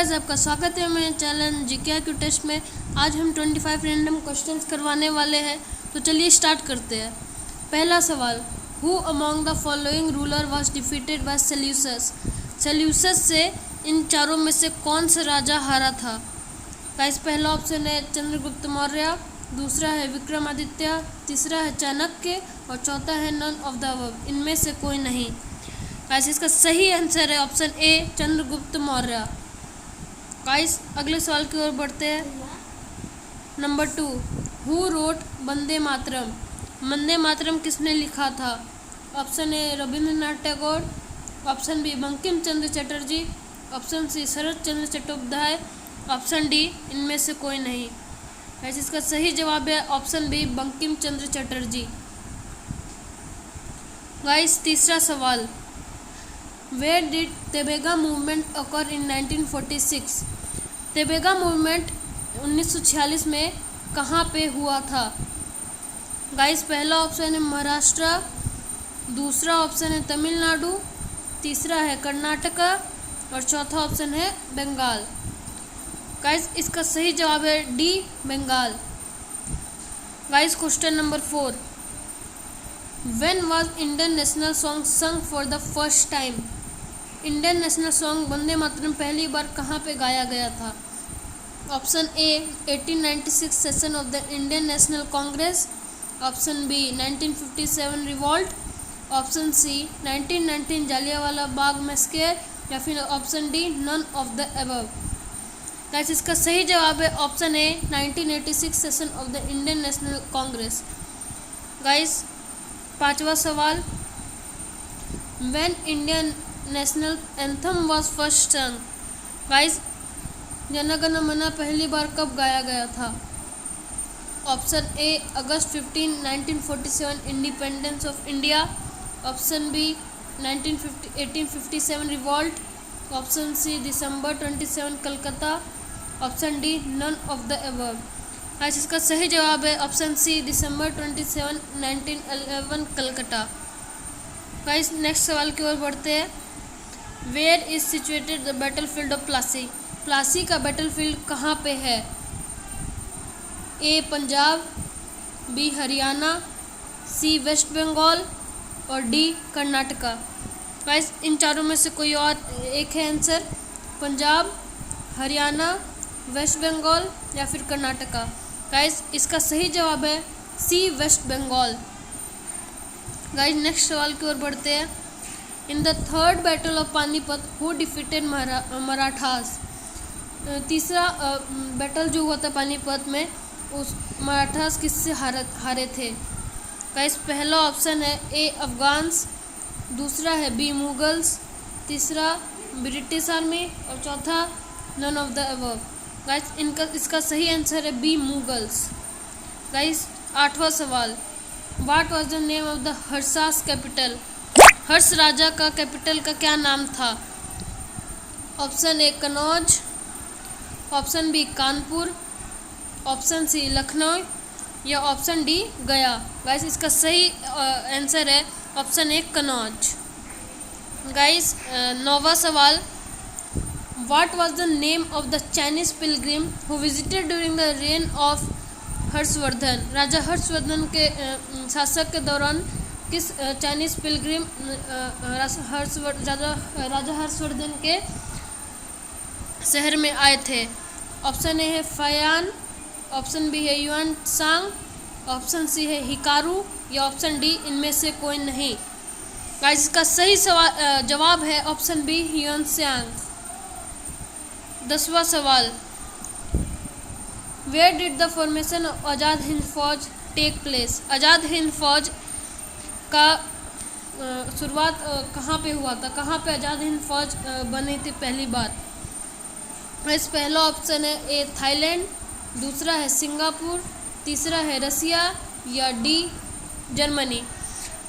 Guys, आपका स्वागत है मेरे चैनल जीके टेस्ट में। आज हम 25 रैंडम क्वेश्चंस करवाने वाले हैं, तो चलिए स्टार्ट करते हैं। पहला सवाल, who among the following ruler was defeated by Seleucus. Seleucus से इन चारों में से कौन सा राजा हारा था। गाइस, पहला ऑप्शन है चंद्रगुप्त मौर्य, दूसरा है विक्रमादित्य, तीसरा है चाणक्य और चौथा है नन ऑफ द अबव, इनमें से कोई नहीं। गाइस, इसका सही आंसर है option A Chandragupta Maurya. Guys, अगले सवाल की ओर बढ़ते हैं। Number 2, who wrote Vande Mataram. Vande Mataram किसने लिखा था। Option A Rabindranath Tagore, option B Bankim Chandra Chatterjee, option C Sharad Chandra Chattopadhyay, option D इनमें से कोई नहीं। गाइस, इसका सही जवाब है option B Bankim Chandra Chatterjee. Guys, तीसरा सवाल, Where did Tebhaga movement occur in 1946? Tebhaga movement 1946 में कहाँ पे हुआ था। गाइस, पहला ऑप्शन है महाराष्ट्र, दूसरा ऑप्शन है तमिलनाडु, तीसरा है कर्नाटका और चौथा ऑप्शन है बंगाल। गाइस, इसका सही जवाब है D Bengal. Guys, question number 4, When was Indian national song sung for the first time? Indian national song Vande Mataram पहली बार कहाँ पे गाया गया था। Option A 1896 session of the Indian National Congress, option B 1957 revolt, option C 1919 Jallianwala Bagh massacre या फिर option D none of the above. Guys, इसका सही जवाब है option A 1986 session of the Indian National Congress. Guys, पांचवा सवाल, when Indian national anthem was first sung. Guys, Jana गण मन पहली बार कब गाया गया था। ऑप्शन ए अगस्त 15 1947 independence of India, option B 1857 revolt, option C दिसंबर 27 Calcutta, option D none of the above. Guys, इसका सही जवाब है ऑप्शन सी दिसंबर 27 1911 कलकत्ता। गाइस, नेक्स्ट सवाल की ओर बढ़ते हैं। Where is situated the battle field of Plassey. Plassey का बैटल फील्ड कहाँ पे है। A Punjab, B Haryana, C west Bengal और डी कर्नाटका। गाइस, इन चारों में से कोई और एक है आंसर, पंजाब, हरियाणा, वेस्ट बंगाल या फिर कर्नाटका। गाइस, इसका सही जवाब है सी वेस्ट बंगाल। गाइस, नेक्स्ट सवाल की ओर बढ़ते हैं। In the third battle of Panipat who defeated Marathas. तीसरा बैटल जो हुआ था पानीपत में, उस मराठास किससे हारे थे। गाइस, पहला ऑप्शन है ए अफगान्स, दूसरा है बी मुगल्स, तीसरा ब्रिटिश आर्मी और चौथा none of the above. Guys, इसका सही आंसर है बी मुगल्स। गाइस, आठवां सवाल, what was the name of the Harsha's capital. Harsha राजा का कैपिटल का क्या नाम था। Option A Kannauj, option B Kanpur, option C Lucknow या ऑप्शन डी गया। गाइस, इसका सही आंसर है ऑप्शन ए कनौज। गाइस, नौवां सवाल, what was the name of the Chinese pilgrim who visited during the reign of Harshavardhan. राजा हर्षवर्धन के शासक के दौरान किस चाइनीज पिलग्रिम राजा हर्षवर्धन के शहर में आए थे। ऑप्शन ए है फयान, ऑप्शन बी है युआन सांग, ऑप्शन सी है हिकारू या ऑप्शन डी इनमें से कोई नहीं। गाइस, इसका सही जवाब है ऑप्शन बी युआन सांग। 10वां सवाल, where did the formation of Azad Hind Fauj take place. आज़ाद हिंद फौज का शुरुआत कहाँ पे हुआ था, कहाँ पे आज़ाद हिंद फौज बनी थी पहली बार। इस पहला ऑप्शन है ए थाईलैंड, दूसरा है सिंगापुर, तीसरा है रसिया या डी जर्मनी।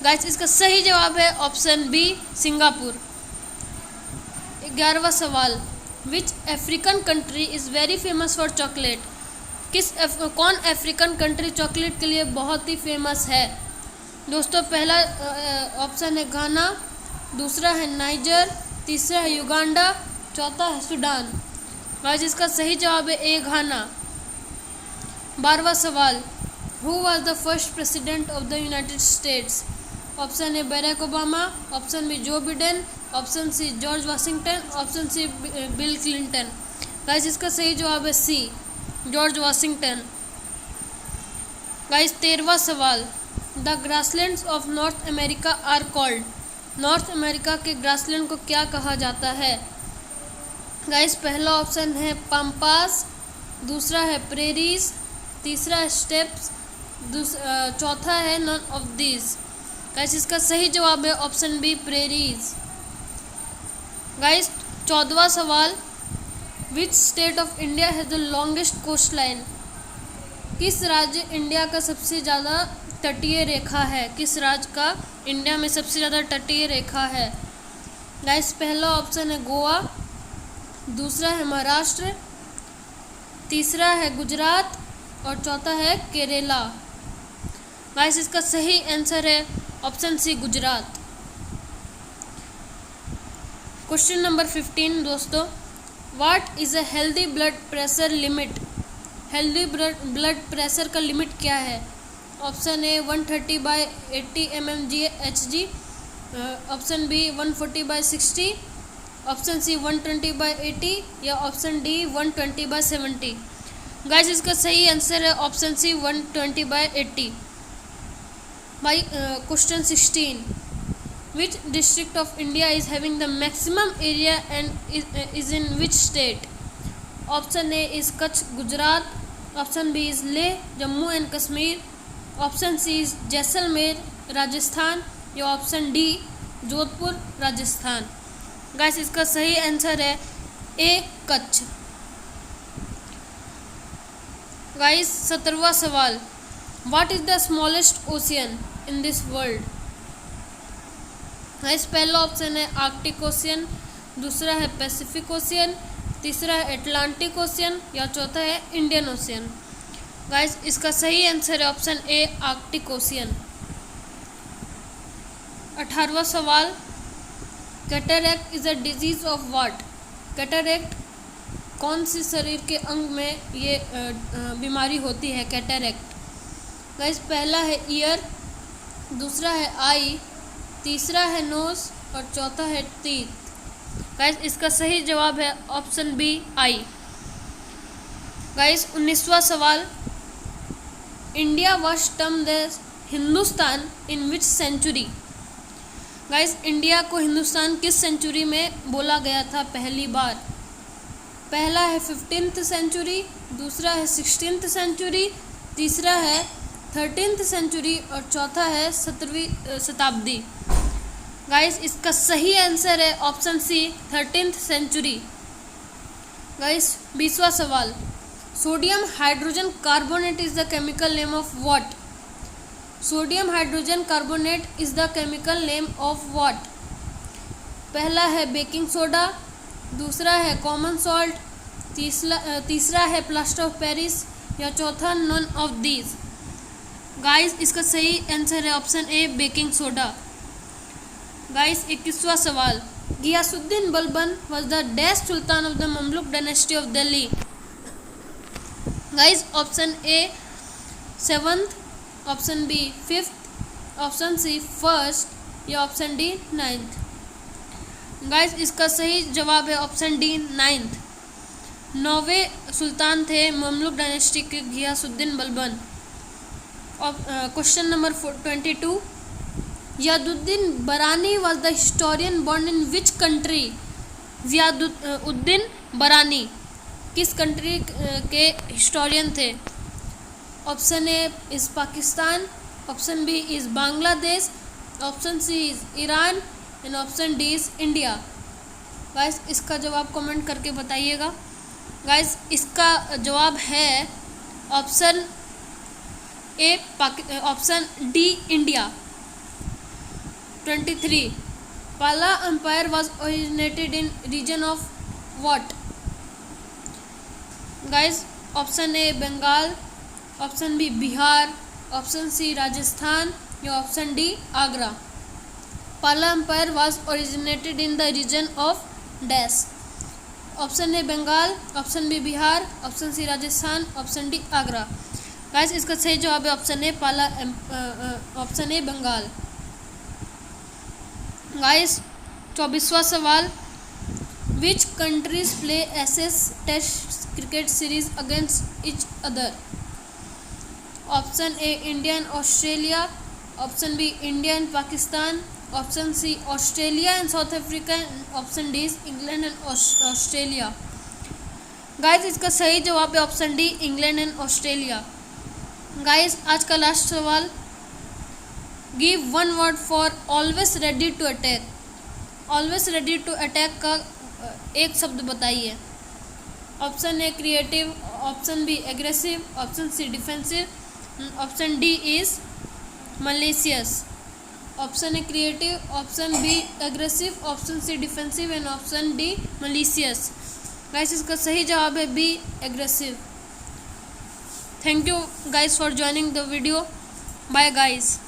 गाइस, इसका सही जवाब है ऑप्शन बी सिंगापुर। 11वां सवाल, which African country is very famous for chocolate. कौन अफ्रीकन कंट्री चॉकलेट के लिए बहुत ही फेमस है। दोस्तों, पहला ऑप्शन है घाना, दूसरा है नाइजर, तीसरा है युगांडा, चौथा है सूडान। गाइस इसका सही जवाब है ए घाना। 12वां सवाल, who was the first president of the United States? Option A Barack Obama, option B Joe Biden, option C George Washington, option C Bill Clinton. Guys इसका सही जवाब है सी जॉर्ज वाशिंगटन। गाइस 13वां सवाल, the grasslands of North America are called? North America के grassland को क्या कहा जाता है? गाइस पहला ऑप्शन है पम्पास, दूसरा है प्रेरीज, तीसरा है स्टेप्स, चौथा है नन ऑफ दिस। गाइस इसका सही जवाब है ऑप्शन बी प्रेरीज। गाइस 14वां सवाल, which state of India has the longest coast line? किस राज्य इंडिया का सबसे ज़्यादा तटीय रेखा है? किस राज्य का इंडिया में सबसे ज़्यादा तटीय रेखा है? गाइस पहला ऑप्शन है गोवा, दूसरा है महाराष्ट्र, तीसरा है गुजरात और चौथा है केरला। गाइस इसका सही आंसर है option C Gujarat. Question number 15 दोस्तों, what is a healthy blood pressure limit? Healthy blood pressure का लिमिट क्या है? Option A 130/80 mmHg, option B 140/60, option C 120/80 या ऑप्शन डी 120/70। गाइस इसका सही आंसर है option C 120/80। By question 16, which district of India is having the maximum area and is in which state? Option A is Kutch Gujarat, option B is Leh Jammu and Kashmir, option C is Jaisalmer Rajasthan या option D Jodhpur Rajasthan. Guys इसका सही answer है A Kutch. Guys 17वां सवाल, what is the smallest ocean in this world? Guys पहला option है Arctic ocean, दूसरा है पैसिफिक ओशियन, तीसरा है अटलांटिक ओशियन या चौथा है इंडियन ओशियन। गाइस इसका सही आंसर है ऑप्शन ए आर्कटिक ओशियन। 18वां सवाल, cataract is a disease of what? Cataract कौन सी शरीर के अंग में ये बीमारी होती है कैटरैक्ट? गाइस पहला है ईयर, दूसरा है आई, तीसरा है नोज और चौथा है टीथ। गाइस इसका सही जवाब है ऑप्शन बी आई। गाइस 19वां सवाल, India was termed as Hindustan in which century? Guys India को हिंदुस्तान किस सेंचुरी में बोला गया था पहली बार? पहला है 15th सेंचुरी, दूसरा है 16th सेंचुरी, तीसरा है 13th सेंचुरी और चौथा है 17वीं शताब्दी। गाइस इसका सही आंसर है option C 13th century. Guys 20वां सवाल, sodium hydrogen carbonate is the chemical name of what? Sodium hydrogen carbonate is the chemical name of what? पहला है बेकिंग सोडा, दूसरा है कॉमन सॉल्ट, तीसरा है प्लास्टर ऑफ पेरिस या चौथा नन ऑफ दीज। गाइस इसका सही आंसर है option A baking soda. Guys 21वां सवाल, Ghiyasuddin Balban was the dash sultan of the Mamluk dynasty of Delhi? Guys option A 7th, option B 5th, option C 1st या option D 9th। Guys इसका सही जवाब है ऑप्शन डी 9th। 9वें सुल्तान थे Mamluk dynasty के Ghiyasuddin Balban. Question number 22, Ziauddin Barani was the historian born in which country? Ziauddin Barani किस country के historian थे? Option A is Pakistan, option B is Bangladesh, option C is Iran and option D is India. Guys इसका जवाब comment करके बताइएगा। गाइस इसका जवाब है option A option D India. 23, Pala empire was originated in region of what? Guys option A Bengal, option B Bihar, option C Rajasthan या option D Agra. Pala empire was originated in the region of dash. Option A Bengal, option B Bihar, option C Rajasthan, option D Agra. Guys इसका सही जवाब है option A option A Bengal. Guys 24वां सवाल, which countries play Ashes test cricket series against each other. Option A India and Australia, option B India and Pakistan, option C Australia and South Africa, option D England and Australia. Guys इसका सही जवाब है option D England and Australia. Guys आज का last सवाल, give one word for always ready to attack. Always ready to attack का एक शब्द बताइए। Option A creative, option B aggressive, option C defensive, option D is malicious. Option A creative, option B aggressive, option C defensive and option D malicious. Guys इसका सही जवाब है B aggressive. Thank you guys for joining the video. Bye guys.